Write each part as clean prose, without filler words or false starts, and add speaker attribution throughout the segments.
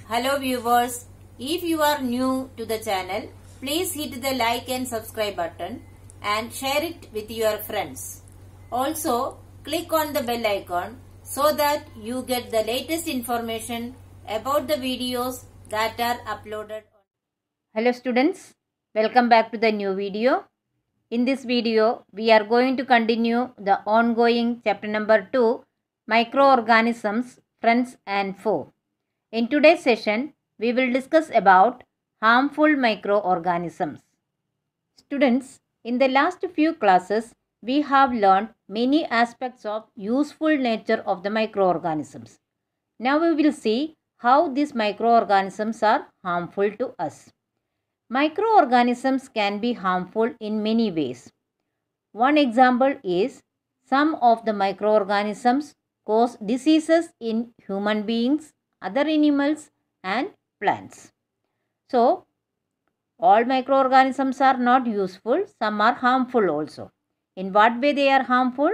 Speaker 1: Hello viewers, if you are new to the channel, please hit the like and subscribe button and share it with your friends. Also, click on the bell icon so that you get the latest information about the videos that are uploaded. Hello students, welcome back to the new video. In this video, we are going to continue the ongoing chapter number 2, Microorganisms, Friends and Foe. In today's session, we will discuss about harmful microorganisms. Students, in the last few classes, we have learned many aspects of useful nature of the microorganisms. Now we will see how these microorganisms are harmful to us. Microorganisms can be harmful in many ways. One example is some of the microorganisms cause diseases in human beings, other animals and plants. So, all microorganisms are not useful, some are harmful also. In what way they are harmful?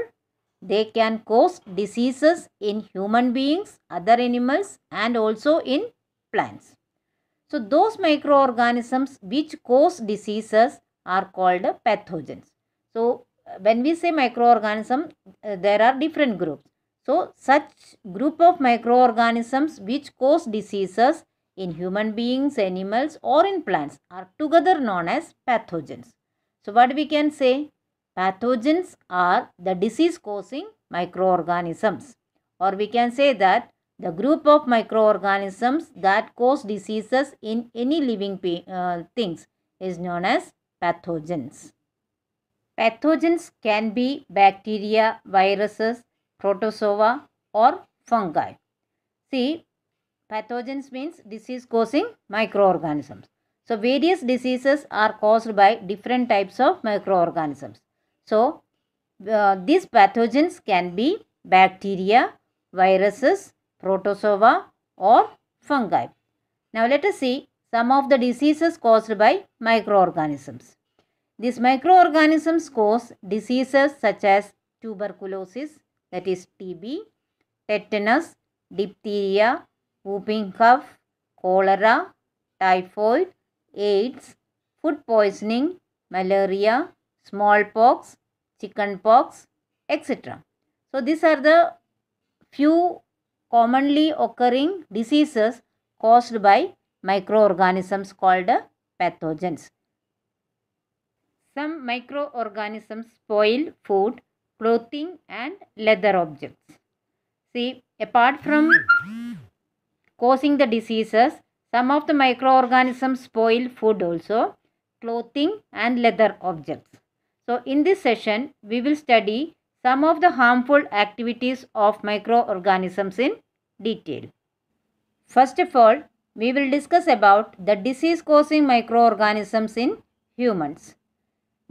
Speaker 1: They can cause diseases in human beings, other animals and also in plants. So, those microorganisms which cause diseases are called pathogens. So, when we say microorganism, there are different groups. So, such group of microorganisms which cause diseases in human beings, animals or in plants are together known as pathogens. So, what we can say? Pathogens are the disease causing microorganisms, or we can say that the group of microorganisms that cause diseases in any living things is known as pathogens. Pathogens can be bacteria, viruses, protozoa or fungi. See, pathogens means disease causing microorganisms. So, various diseases are caused by different types of microorganisms. So, these pathogens can be bacteria, viruses, protozoa or fungi. Now, let us see some of the diseases caused by microorganisms. These microorganisms cause diseases such as tuberculosis, that is TB, tetanus, diphtheria, whooping cough, cholera, typhoid, AIDS, food poisoning, malaria, smallpox, chickenpox, etc. So, these are the few commonly occurring diseases caused by microorganisms called pathogens. Some microorganisms spoil food, clothing and leather objects. See, apart from causing the diseases, some of the microorganisms spoil food also, clothing and leather objects. So, in this session, we will study some of the harmful activities of microorganisms in detail. First of all, we will discuss about the disease-causing microorganisms in humans.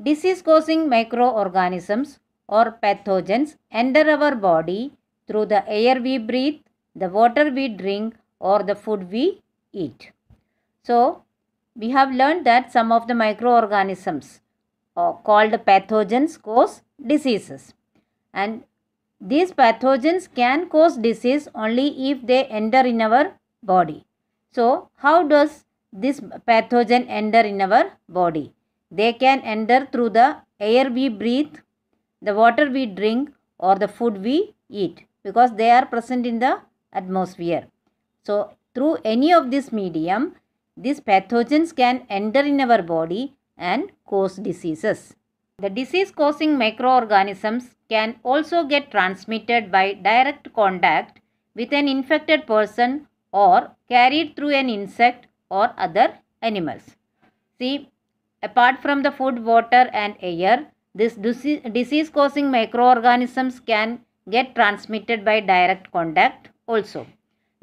Speaker 1: Disease-causing microorganisms or pathogens enter our body through the air we breathe, the water we drink or the food we eat. So, we have learned that some of the microorganisms called pathogens cause diseases, and these pathogens can cause disease only if they enter in our body. So, how does this pathogen enter in our body? They can enter through the air we breathe, the water we drink or the food we eat, because they are present in the atmosphere. So, through any of this medium, these pathogens can enter in our body and cause diseases. The disease-causing microorganisms can also get transmitted by direct contact with an infected person or carried through an insect or other animals. See, apart from the food, water and air, this disease-causing microorganisms can get transmitted by direct contact also.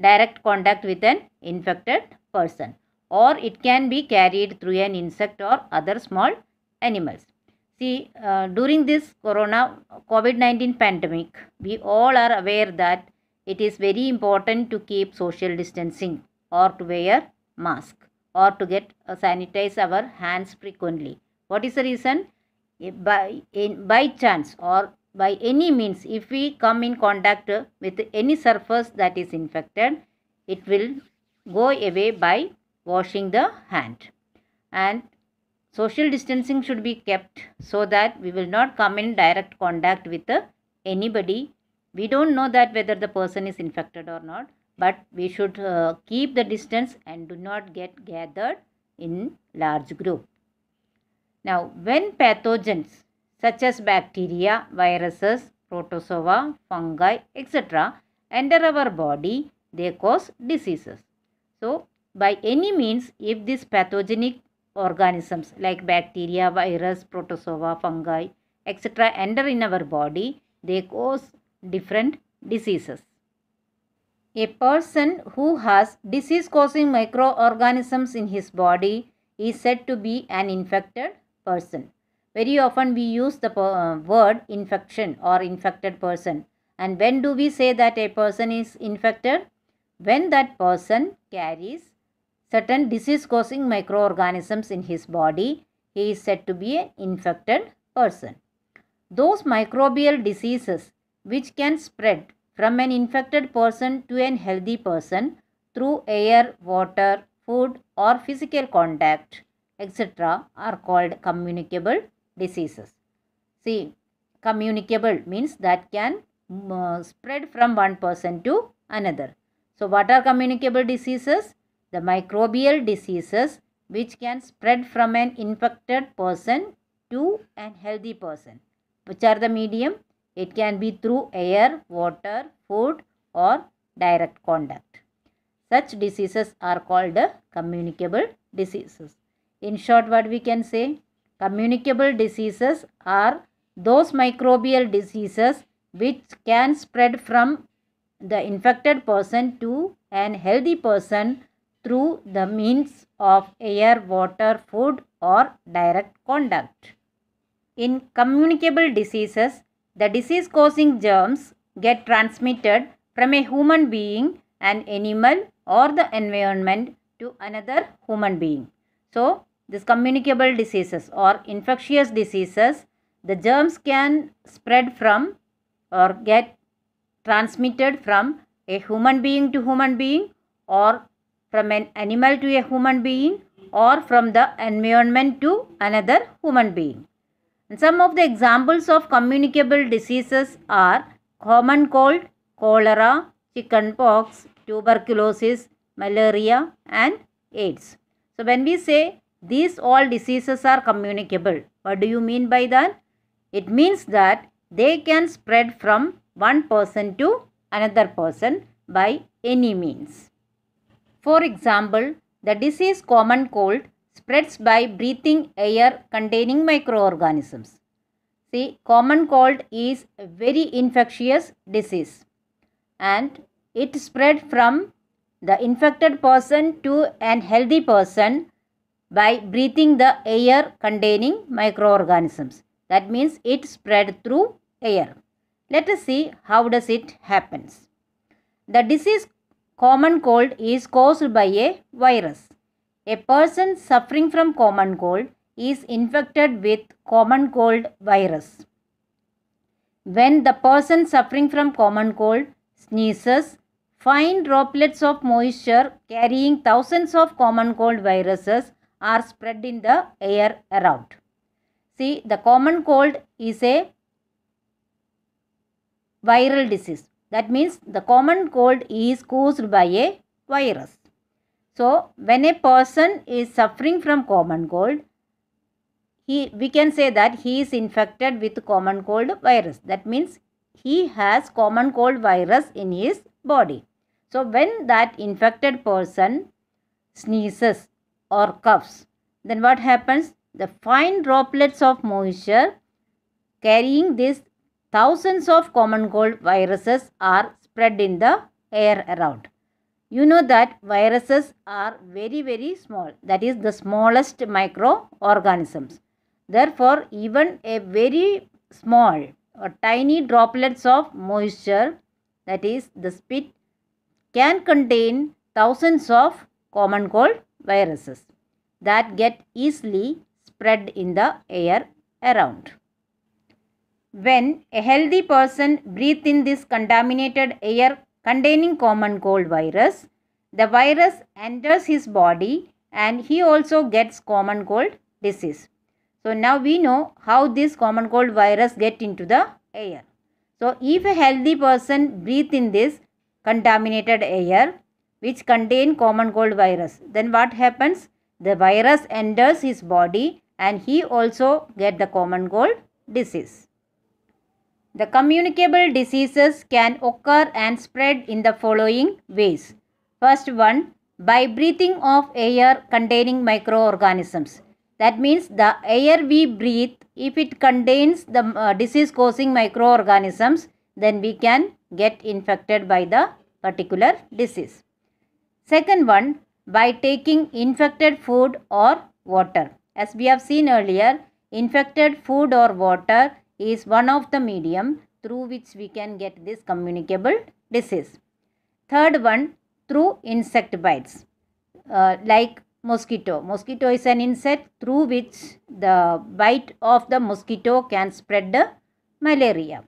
Speaker 1: Direct contact with an infected person, or it can be carried through an insect or other small animals. See, during this COVID-19 pandemic, we all are aware that it is very important to keep social distancing or to wear mask or to sanitize our hands frequently. What is the reason? By chance or by any means, if we come in contact with any surface that is infected, it will go away by washing the hand. And social distancing should be kept so that we will not come in direct contact with anybody. We don't know that whether the person is infected or not, but we should keep the distance and do not get gathered in large group. Now, when pathogens such as bacteria, viruses, protozoa, fungi, etc. enter our body, they cause diseases. So, by any means, if these pathogenic organisms like bacteria, virus, protozoa, fungi, etc. enter in our body, they cause different diseases. A person who has disease-causing microorganisms in his body is said to be an infected person. Very often we use the word infection or infected person. And when do we say that a person is infected? When that person carries certain disease-causing microorganisms in his body, he is said to be an infected person. Those microbial diseases which can spread from an infected person to an healthy person through air, water, food or physical contact, etc. are called communicable diseases. See, communicable means that can spread from one person to another. So, what are communicable diseases? The microbial diseases which can spread from an infected person to an healthy person. Which are the medium? It can be through air, water, food or direct contact. Such diseases are called communicable diseases. In short, what we can say? Communicable diseases are those microbial diseases which can spread from the infected person to an healthy person through the means of air, water, food or direct contact. In communicable diseases, the disease-causing germs get transmitted from a human being, an animal or the environment to another human being. So, these communicable diseases or infectious diseases, the germs can spread from or get transmitted from a human being to human being or from an animal to a human being or from the environment to another human being. And some of the examples of communicable diseases are common cold, cholera, chickenpox, tuberculosis, malaria and AIDS. So, when we say these all diseases are communicable, what do you mean by that? It means that they can spread from one person to another person by any means. For example, the disease common cold spreads by breathing air containing microorganisms. See, common cold is a very infectious disease and it spread from the infected person to an healthy person by breathing the air containing microorganisms. That means it spread through air. Let us see how does it happens. The disease common cold is caused by a virus. A person suffering from common cold is infected with common cold virus. When the person suffering from common cold sneezes, fine droplets of moisture carrying thousands of common cold viruses are spread in the air around. See, the common cold is a viral disease. That means the common cold is caused by a virus. So, when a person is suffering from common cold, we can say that he is infected with common cold virus. That means he has common cold virus in his body. So, when that infected person sneezes or coughs, then what happens? The fine droplets of moisture carrying these thousands of common cold viruses are spread in the air around. You know that viruses are very, very small. That is the smallest microorganisms. Therefore, even a very small or tiny droplets of moisture, that is the spit, can contain thousands of common cold viruses that get easily spread in the air around. When a healthy person breathes in this contaminated air containing common cold virus, the virus enters his body and he also gets common cold disease. So now we know how this common cold virus get into the air. So if a healthy person breathe in this contaminated air which contain common cold virus, then what happens? The virus enters his body and he also get the common cold disease. The communicable diseases can occur and spread in the following ways. First one, by breathing of air containing microorganisms. That means the air we breathe, if it contains the disease causing microorganisms, then we can get infected by the particular disease. Second one, by taking infected food or water. As we have seen earlier, infected food or water is one of the medium through which we can get this communicable disease. Third one, through insect bites like mosquito. Mosquito is an insect through which the bite of the mosquito can spread the malaria.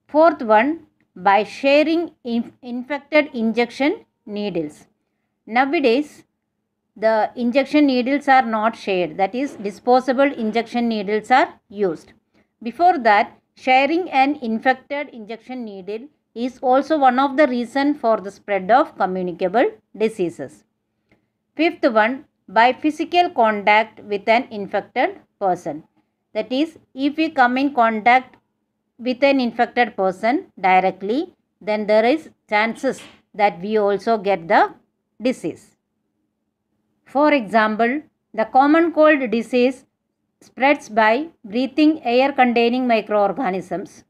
Speaker 1: Fourth one, by sharing infected injection needles. Nowadays, the injection needles are not shared, that is disposable injection needles are used. Before that, sharing an infected injection needle is also one of the reason for the spread of communicable diseases. Fifth one, by physical contact with an infected person. That is, if we come in contact with an infected person directly, then there is chances that we also get the disease. For example, the common cold disease spreads by breathing air containing microorganisms.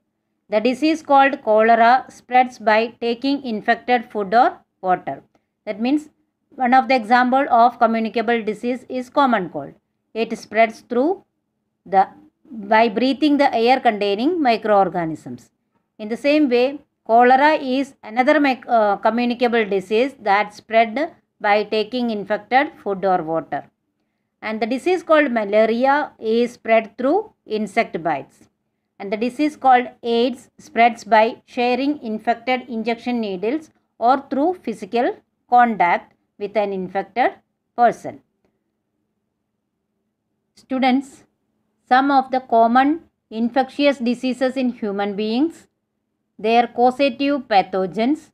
Speaker 1: The disease called cholera spreads by taking infected food or water. That means one of the example of communicable disease is common cold. It spreads through by breathing the air containing microorganisms. In the same way, cholera is another communicable disease that spread by taking infected food or water. And the disease called malaria is spread through insect bites. And the disease called AIDS spreads by sharing infected injection needles or through physical contact with an infected person. Students, some of the common infectious diseases in human beings, their causative pathogens,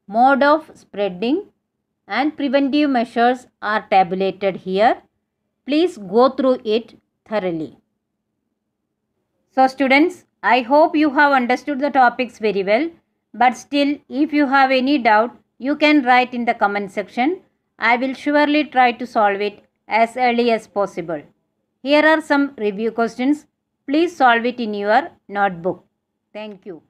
Speaker 1: mode of spreading and preventive measures are tabulated here. Please go through it thoroughly. So students, I hope you have understood the topics very well, but still if you have any doubt, you can write in the comment section. I will surely try to solve it as early as possible. Here are some review questions. Please solve it in your notebook. Thank you.